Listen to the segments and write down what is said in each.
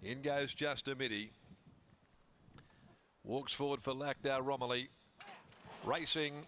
In goes Just a Midi. Walks forward for RWWA. Racing.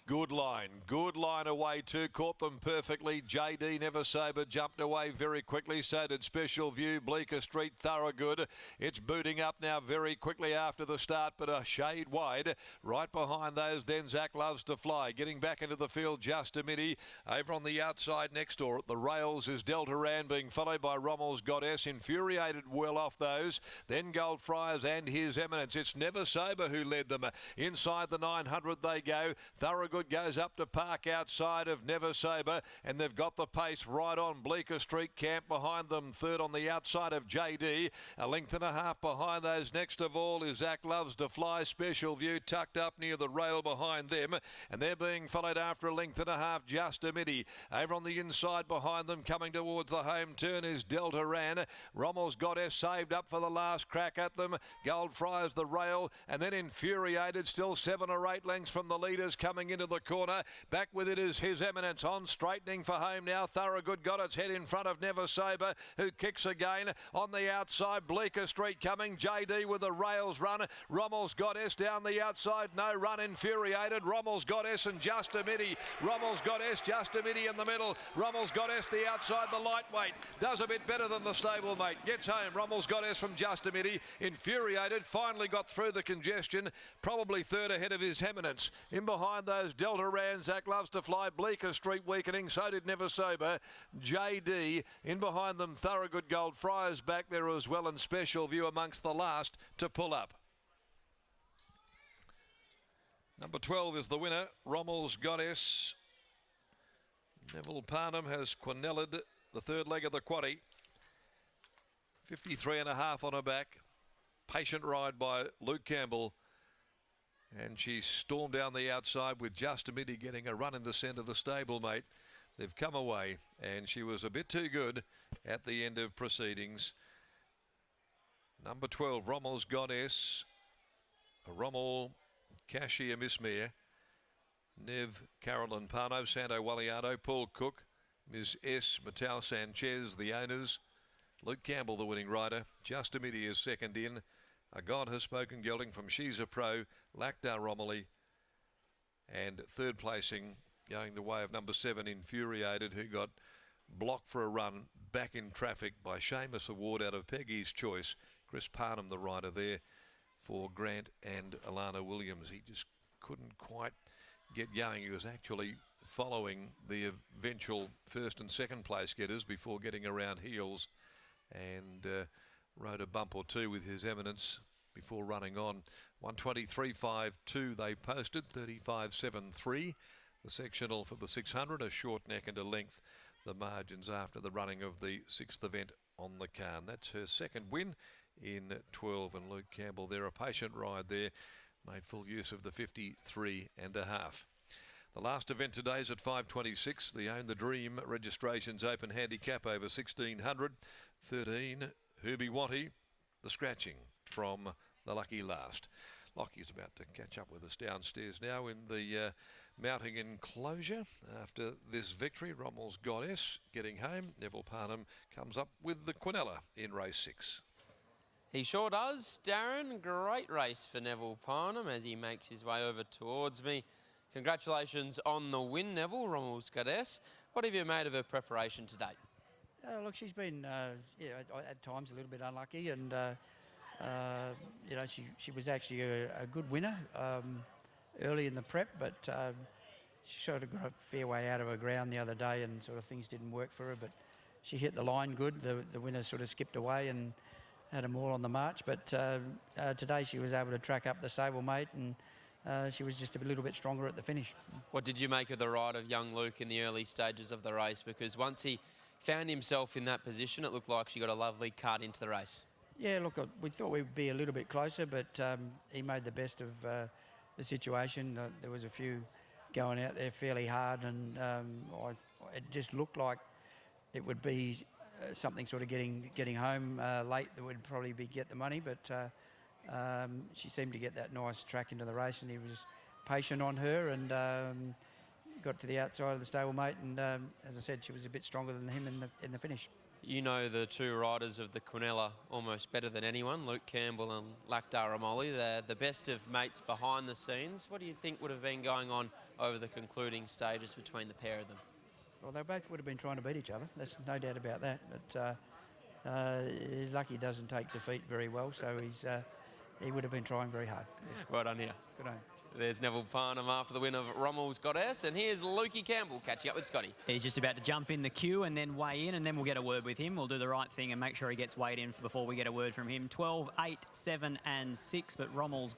Good line away too, caught them perfectly. JD Never Sober jumped away very quickly, so did Special View. Bleecker Street, Thorough Good. It's booting up now very quickly after the start, but a shade wide. Right behind those, then Zach Loves to Fly. Getting back into the field, Just a Midi. Over on the outside next door at the rails is Delta Ran, being followed by Rommel's Goddess. Infuriated well off those. Then Gold Friars and His Eminence. It's Never Sober who led them. Inside the 900 they go. Thorough Good goes up to park outside of Never Sober, and they've got the pace right on. Bleecker Street Camp behind them, third on the outside of JD. A length and a half behind those. Next of all is Zach Loves to Fly. Special View tucked up near the rail behind them, and they're being followed after a length and a half. Just a Midi. Over on the inside behind them, coming towards the home turn, is Delta Ran. Rommel's Goddess saved up for the last crack at them. Gold Friars the rail, and then Infuriated, still 7 or 8 lengths from the leaders coming into the corner. Back with it is His Eminence on, straightening for home now. Thorough Good got its head in front of Never Sober, who kicks again. On the outside, Bleecker Street coming. JD with the rails run. Rommel's Goddess down the outside. No run. Infuriated. Rommel's Goddess and Just a Midi. Rommel's Goddess, Just a Midi in the middle. Rommel's Goddess the outside, the lightweight. Does a bit better than the stablemate. Gets home. Rommel's Goddess from Just a Midi. Infuriated. Finally got through the congestion. Probably third ahead of His Eminence. In behind those, Delta Ran, Zach Loves to Fly. Bleecker Street weakening. So did Never Sober. JD. In behind them, Thorough Good. Gold Friars back there as well, and Special View amongst the last to pull up. Number 12 is the winner, Rommel's Goddess. Neville Parnham has quinelled the third leg of the quaddie. 53.5 on her back. Patient ride by Luke Campbell. And she stormed down the outside with Just a Midi getting a run in the centre of the stablemate. They've come away, and she was a bit too good at the end of proceedings. Number 12, Rommel's Goddess. A Rommel, Cashier Missmere. Nev Carolyn Parno, Santo Walliano, Paul Cook, Ms. S. Mattel Sanchez, the owners. Luke Campbell, the winning rider. Just a Midi is second in. A God Has Spoken gelding from She's a Pro, RWWA. And third placing going the way of number 7, Infuriated, who got blocked for a run back in traffic by Seamus Award out of Peggy's Choice. Chris Parnham, the rider there for Grant and Alana Williams. He just couldn't quite get going. He was actually following the eventual first and second place getters before getting around heels, and rode a bump or two with His Eminence before running on. 123.52 they posted, 35.73 the sectional for the 600, a short neck and a length the margins after the running of the 6th event on the Carn. That's her second win in 12, and Luke Campbell there, a patient ride there, made full use of the 53.5. The last event today is at 5:26. The Own the Dream registrations open handicap over 1600. 13, Herbie Watty, the scratching from the lucky last. Lockie's about to catch up with us downstairs now in the mounting enclosure after this victory. Rommel's Goddess getting home. Neville Parnham comes up with the Quinella in race 6. He sure does, Darren. Great race for Neville Parnham as he makes his way over towards me. Congratulations on the win, Neville. Rommel's Goddess. What have you made of her preparation to date? Look, she's been, at times a little bit unlucky, and she was actually a good winner early in the prep, but she sort of got a fair way out of her ground the other day, and sort of things didn't work for her. But she hit the line good. The winner sort of skipped away and had them all on the march. But today she was able to track up the stablemate, and she was just a little bit stronger at the finish. What did you make of the ride of young Luke in the early stages of the race? Because once he found himself in that position, it looked like she got a lovely cut into the race. Yeah, look, we thought we'd be a little bit closer, but he made the best of the situation. There was a few going out there fairly hard, and it just looked like it would be something sort of getting home late that would probably get the money, but she seemed to get that nice track into the race, and he was patient on her, and got to the outside of the stablemate, and as I said, she was a bit stronger than him in the finish. You know the two riders of the Quinella almost better than anyone, Luke Campbell and RWWA. They're the best of mates behind the scenes. What do you think would have been going on over the concluding stages between the pair of them? Well, they both would have been trying to beat each other. There's no doubt about that. But he's lucky he doesn't take defeat very well, so he would have been trying very hard. Yeah. Well done here. Good on. There's Neville Parnham after the win of ROMME'S, and here's Lukey Campbell catching up with Scotty. He's just about to jump in the queue and then weigh in, and then we'll get a word with him. We'll do the right thing and make sure he gets weighed in before we get a word from him. 12, 8, 7 and 6, but ROMME'S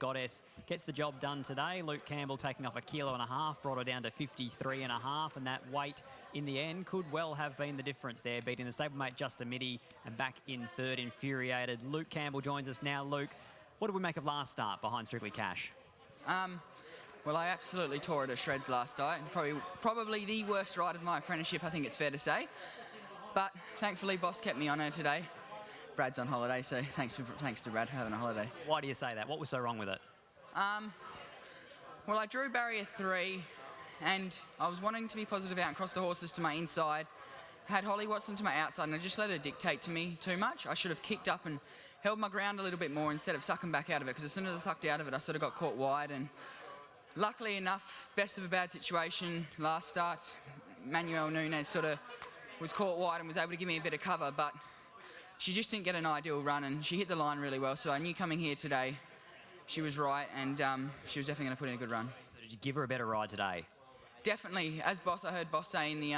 gets the job done today. Luke Campbell taking off 1.5 kilos, brought her down to 53.5, and that weight in the end could well have been the difference there, beating the stablemate Just Amity and back in third, Infuriated. Luke Campbell joins us now. Luke, what did we make of last start behind Strictly Cash? Well, I absolutely tore it to shreds last night. Probably the worst ride of my apprenticeship, I think it's fair to say. But thankfully, boss kept me on her today. Brad's on holiday, so thanks to Brad for having a holiday. Why do you say that? What was so wrong with it? Well, I drew barrier 3, and I was wanting to be positive out and cross the horses to my inside. I had Holly Watson to my outside, and I just let her dictate to me too much. I should have kicked up and held my ground a little bit more instead of sucking back out of it, because as soon as I sucked out of it, I sort of got caught wide. And luckily enough, best of a bad situation last start, Manuel Nunez sort of was caught wide and was able to give me a bit of cover, but she just didn't get an ideal run, and she hit the line really well. So I knew coming here today she was right, and she was definitely going to put in a good run. So did you give her a better ride today? Definitely. As I heard Boss say in the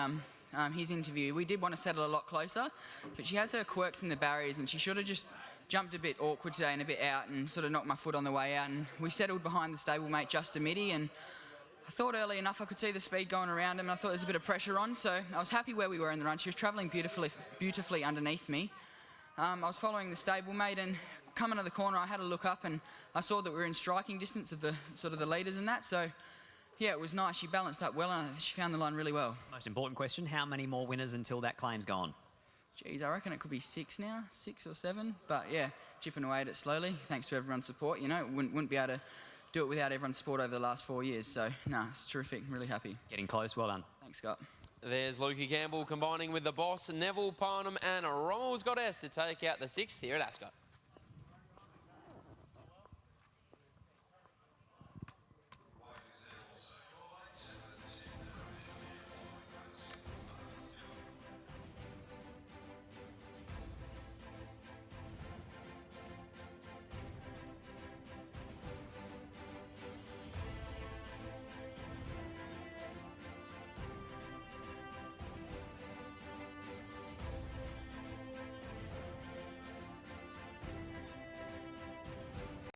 his interview, we did want to settle a lot closer, but she has her quirks in the barriers, and she should have just jumped a bit awkward today and a bit out and sort of knocked my foot on the way out. And we settled behind the stablemate Just Amity, and I thought early enough I could see the speed going around him, and I thought there was a bit of pressure on, so I was happy where we were in the run. She was travelling beautifully underneath me. I was following the stablemate, and coming to the corner I had a look up and I saw that we were in striking distance of the sort of the leaders and that, so yeah, it was nice. She balanced up well, and she found the line really well. Most important question, how many more winners until that claim's gone? Geez, I reckon it could be 6 now, 6 or 7. But yeah, chipping away at it slowly, thanks to everyone's support. You know, wouldn't be able to do it without everyone's support over the last 4 years. So, no, it's terrific, really happy. Getting close, well done. Thanks, Scott. There's Lukey Campbell combining with the boss, Neville Parnham, and ROMME'S to take out the 6th here at Ascot.